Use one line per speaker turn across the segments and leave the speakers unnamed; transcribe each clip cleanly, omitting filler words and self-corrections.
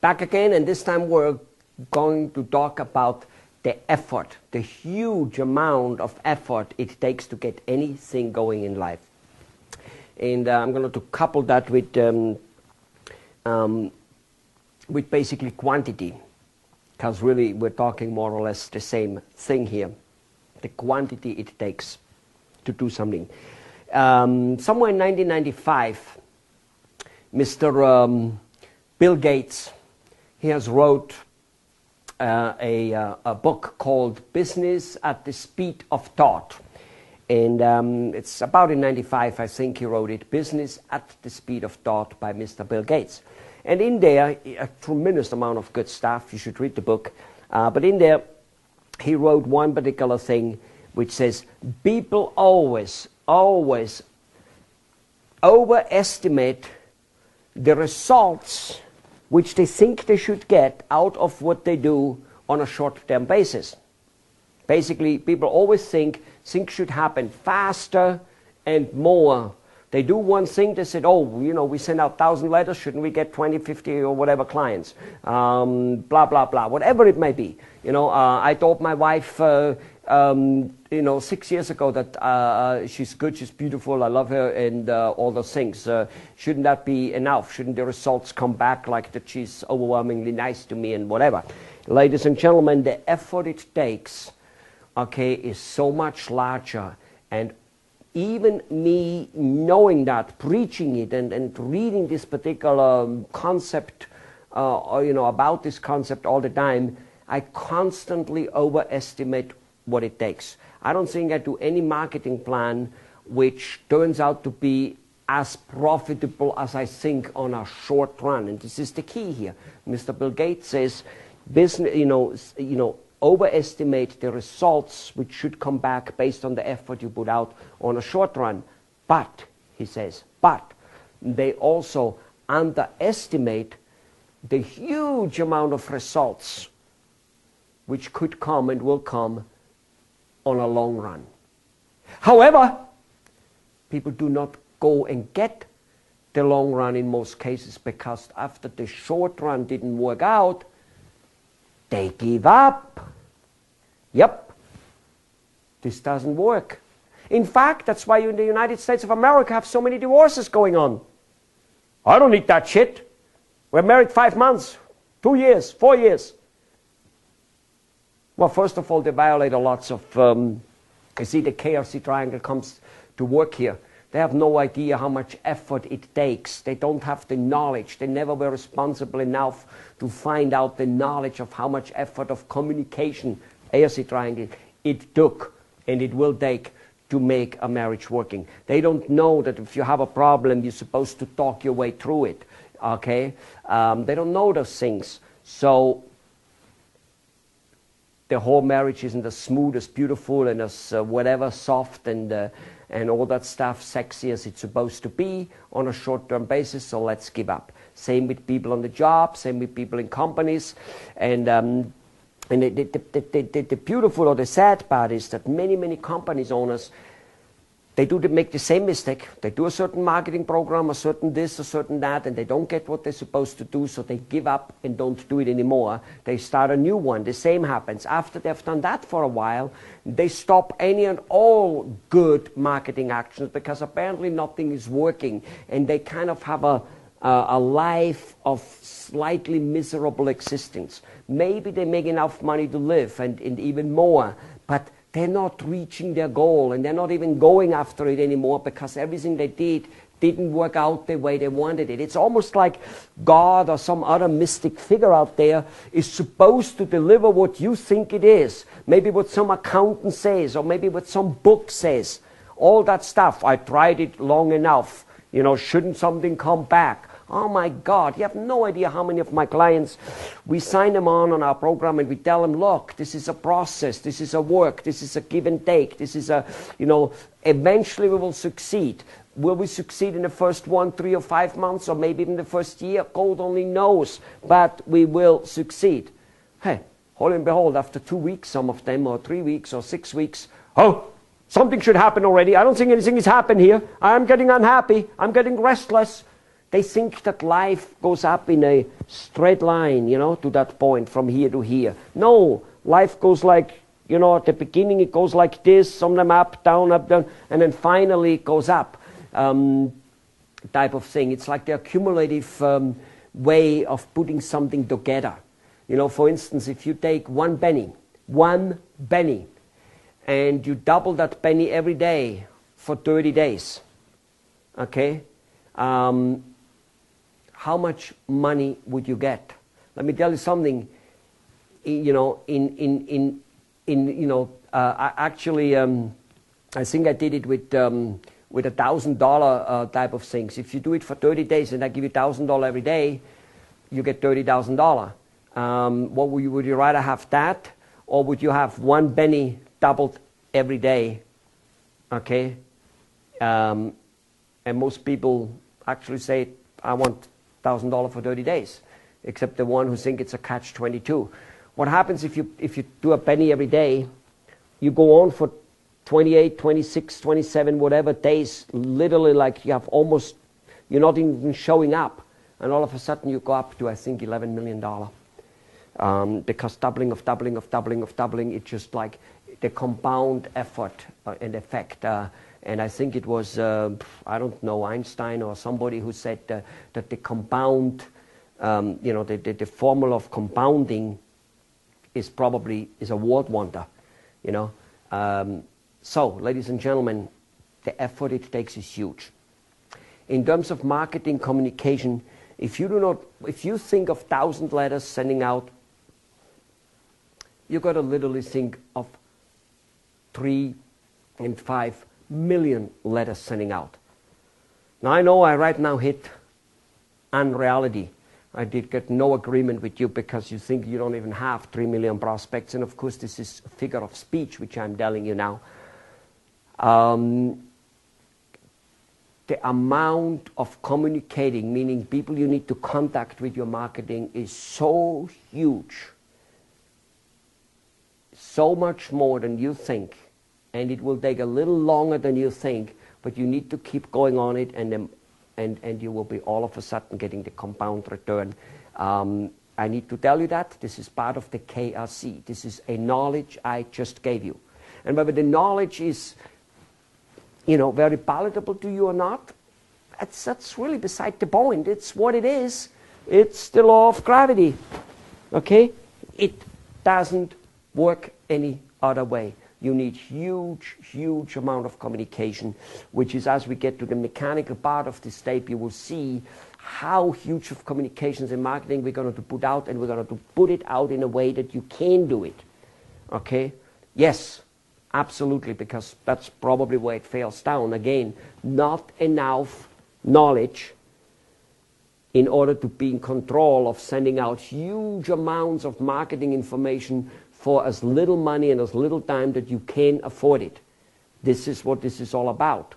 Back again, and this time we're going to talk about the effort, the huge amount of effort it takes to get anything going in life. And I'm going to couple that with basically quantity, because really we're talking more or less the same thing here, the quantity it takes to do something. Somewhere in 1995, Mr. Bill Gates, he has wrote a book called Business at the Speed of Thought. And it's about in 95, I think he wrote it, Business at the Speed of Thought by Mr. Bill Gates. And in there, a tremendous amount of good stuff. You should read the book. But in there, he wrote one particular thing which says, people always overestimate the results which they think they should get out of what they do on a short-term basis. Basically, people always think things should happen faster and more. They do one thing, they said, oh, you know, we send out 1,000 letters, shouldn't we get 20, 50 or whatever clients? Blah, blah, blah, whatever it may be. You know, I told my wife, 6 years ago that she's good, she's beautiful, I love her, and all those things. Shouldn't that be enough? Shouldn't the results come back like that she's overwhelmingly nice to me and whatever? Ladies and gentlemen, the effort it takes, okay, is so much larger. And even me knowing that, preaching it and reading this particular concept, about this concept all the time, I constantly overestimate what it takes. I don't think I do any marketing plan which turns out to be as profitable as I think on a short run. And this is the key here. Mr. Bill Gates says, business, overestimate the results which should come back based on the effort you put out on a short run. But, he says, they also underestimate the huge amount of results which could come and will come on a long run. However, people do not go and get the long run in most cases, because after the short run didn't work out, they give up. Yep, this doesn't work. In fact, that's why you in the United States of America have so many divorces going on. I don't need that shit. We're married 5 months, 2 years, 4 years. Well, first of all, they violate lots of, you see the KRC triangle comes to work here. They have no idea how much effort it takes. They don't have the knowledge. They never were responsible enough to find out the knowledge of how much effort of communication, ARC triangle, it took and it will take to make a marriage working. They don't know that if you have a problem, you're supposed to talk your way through it, okay? They don't know those things. So the whole marriage isn't as smooth, as beautiful, and as whatever, soft and all that stuff, sexy as it's supposed to be on a short-term basis, so let's give up. Same with people on the job, same with people in companies. And the beautiful or the sad part is that many companies owners, they make the same mistake. They do a certain marketing program, a certain this, a certain that, and they don't get what they're supposed to do, so they give up and don't do it anymore. They start a new one. The same happens. After they've done that for a while, they stop any and all good marketing actions because apparently nothing is working, and they kind of have a life of slightly miserable existence. Maybe they make enough money to live and even more, but they're not reaching their goal, and they're not even going after it anymore because everything they did didn't work out the way they wanted it. It's almost like God or some other mystic figure out there is supposed to deliver what you think it is. Maybe what some accountant says, or maybe what some book says. All that stuff. I tried it long enough. Shouldn't something come back? Oh my God, you have no idea how many of my clients, we sign them on our program and we tell them, look, this is a process, this is a work, this is a give and take, this is eventually we will succeed. Will we succeed in the first 1, 3 or 5 months, or maybe even the first year? God only knows, but we will succeed. Hey, hold and behold, after 2 weeks, some of them, or 3 weeks, or 6 weeks, oh, something should happen already. I don't think anything has happened here. I'm getting unhappy. I'm getting restless. They think that life goes up in a straight line, you know, to that point from here to here. No, life goes like, you know, at the beginning it goes like this, sometimes up, down, and then finally it goes up, type of thing. It's like the accumulative way of putting something together. You know, for instance, if you take one penny, and you double that penny every day for 30 days, okay, how much money would you get? Let me tell you something. You know, actually, I think I did it with $1,000 type of things. If you do it for 30 days and I give you $1,000 every day, you get $30,000. Would you rather have that, or would you have one penny doubled every day? Okay, and most people actually say, I want $1,000 for 30 days, except the one who think it's a catch-22. What happens if you do a penny every day? You go on for 28, 26, 27, whatever days, literally like you have almost, you're not even showing up, and all of a sudden you go up to, I think, $11 million. Because doubling, it's just like the compound effort and effect. And I think it was, I don't know, Einstein or somebody who said that the compound, the formula of compounding is a world wonder, you know. So, ladies and gentlemen, the effort it takes is huge. In terms of marketing communication, if you think of 1,000 letters sending out, you got to literally think of 3 and 5 million letters sending out. Now I know I right now hit unreality. I did get no agreement with you because you think you don't even have 3 million prospects, and of course this is a figure of speech which I'm telling you now. The amount of communicating, meaning people you need to contact with your marketing, is so huge, so much more than you think, and it will take a little longer than you think, but you need to keep going on it, and you will be all of a sudden getting the compound return. I need to tell you that this is part of the KRC. This is a knowledge I just gave you, and whether the knowledge is, you know, very palatable to you or not, that's really beside the point. It's what it is. It's the law of gravity. Okay? It doesn't work any other way. You need huge amount of communication, which is, as we get to the mechanical part of this tape, you will see how huge of communications in marketing we're going to put out, and we're going to put it out in a way that you can do it. Okay? Yes. Absolutely, because that's probably where it fails down. Again, not enough knowledge in order to be in control of sending out huge amounts of marketing information for as little money and as little time that you can afford it. This is what this is all about.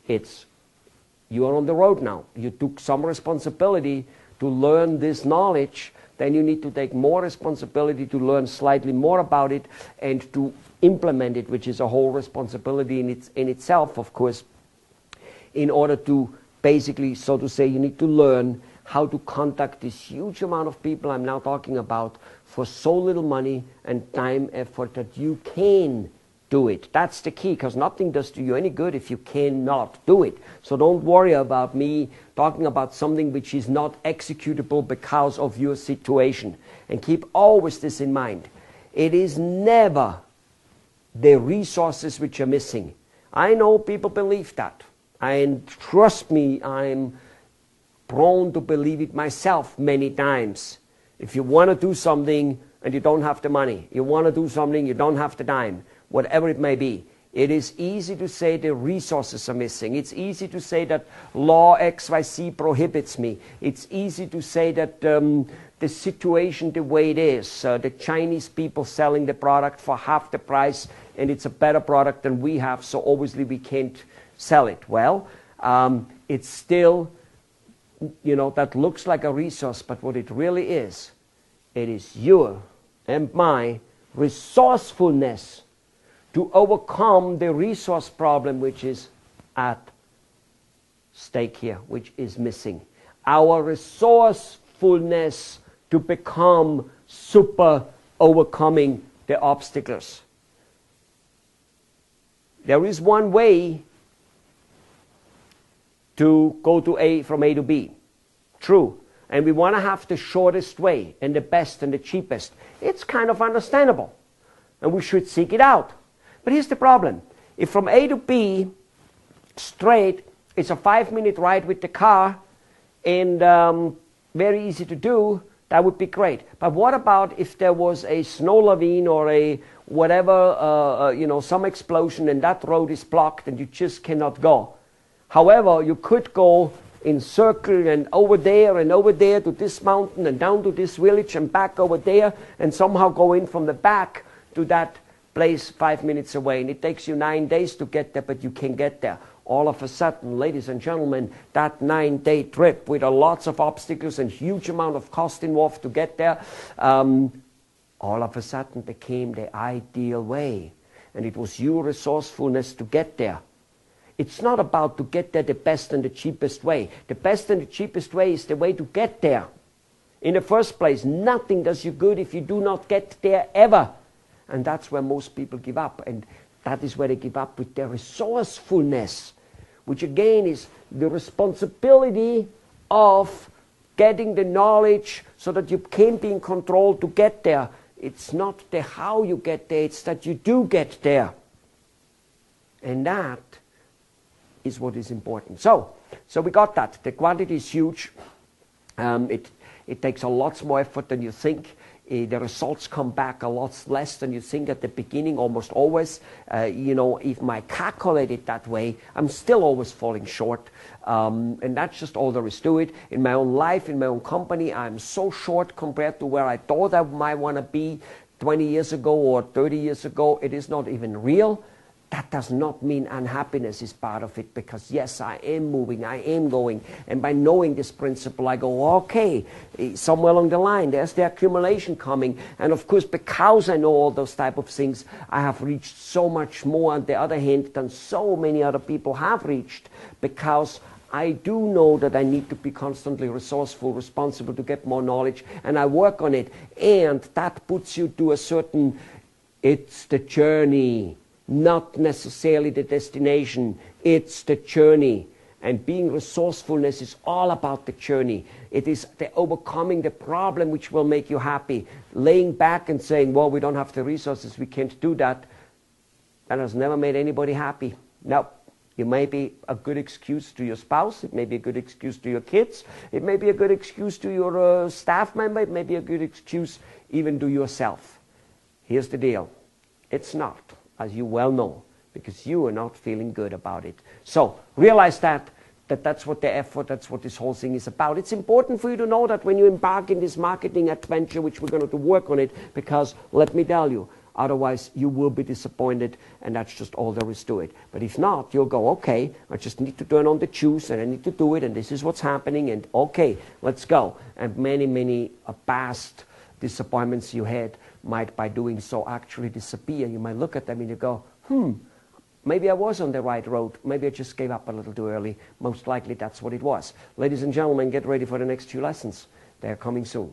You are on the road now. You took some responsibility to learn this knowledge. Then you need to take more responsibility to learn slightly more about it and to implement it, which is a whole responsibility in itself, of course, in order to basically, so to say, you need to learn how to contact this huge amount of people I'm now talking about for so little money and time, effort that you can do it. That's the key, because nothing does to you any good if you cannot do it. So don't worry about me talking about something which is not executable because of your situation. And keep always this in mind. It is never the resources which are missing. I know people believe that. And trust me, I'm prone to believe it myself many times. If you want to do something and you don't have the money, you want to do something, you don't have the time, whatever it may be, it is easy to say the resources are missing. It's easy to say that law XYZ prohibits me. It's easy to say that the situation the way it is, the Chinese people selling the product for half the price, and it's a better product than we have, so obviously we can't sell it. Well, it's still, you know, that looks like a resource, but what it really is, it is your and my resourcefulness to overcome the resource problem which is at stake here, which is missing. our resourcefulness to become super overcoming the obstacles. There is one way to go from A to B. True. And we want to have the shortest way and the best and the cheapest. It's kind of understandable. And we should seek it out. But here's the problem. If from A to B straight, it's a 5-minute ride with the car and very easy to do, that would be great. But what about if there was a snow lavine or a whatever, some explosion and that road is blocked and you just cannot go? However, you could go in circle and over there to this mountain and down to this village and back over there and somehow go in from the back to that place 5 minutes away. And it takes you 9 days to get there, but you can get there. All of a sudden, ladies and gentlemen, that 9-day trip with lots of obstacles and huge amount of cost involved to get there, all of a sudden became the ideal way. And it was your resourcefulness to get there. It's not about to get there the best and the cheapest way. The best and the cheapest way is the way to get there. In the first place, nothing does you good if you do not get there ever. And that's where most people give up. And that is where they give up with their resourcefulness, which again is the responsibility of getting the knowledge so that you can be in control to get there. It's not the how you get there, it's that you do get there. And that is what is important. So we got that. The quantity is huge. It takes a lot more effort than you think. The results come back a lot less than you think at the beginning, almost always. If I calculate it that way, I'm still always falling short. And that's just all there is to it. In my own life, in my own company, I'm so short compared to where I thought I might want to be 20 years ago or 30 years ago. It is not even real. That does not mean unhappiness is part of it, because yes, I am moving, I am going, and by knowing this principle I go, okay, somewhere along the line there's the accumulation coming, and of course because I know all those type of things, I have reached so much more on the other hand than so many other people have reached, because I do know that I need to be constantly resourceful, responsible to get more knowledge, and I work on it, and that puts you to a certain, it's the journey. Not necessarily the destination, it's the journey. And being resourcefulness is all about the journey. It is the overcoming the problem which will make you happy. Laying back and saying, well, we don't have the resources, we can't do that, that has never made anybody happy. No, it may be a good excuse to your spouse, it may be a good excuse to your kids, it may be a good excuse to your staff member, it may be a good excuse even to yourself. Here's the deal, it's not. As you well know, because you are not feeling good about it. So realize that's what the effort, that's what this whole thing is about. It's important for you to know that when you embark in this marketing adventure, which we're going to work on it, because let me tell you, otherwise you will be disappointed, and that's just all there is to it. But if not, you'll go, okay, I just need to turn on the juice, and I need to do it, and this is what's happening, and okay, let's go. And many past disappointments you had might by doing so actually disappear. You might look at them and you go, maybe I was on the right road. Maybe I just gave up a little too early. Most likely that's what it was. Ladies and gentlemen, get ready for the next few lessons. They're coming soon.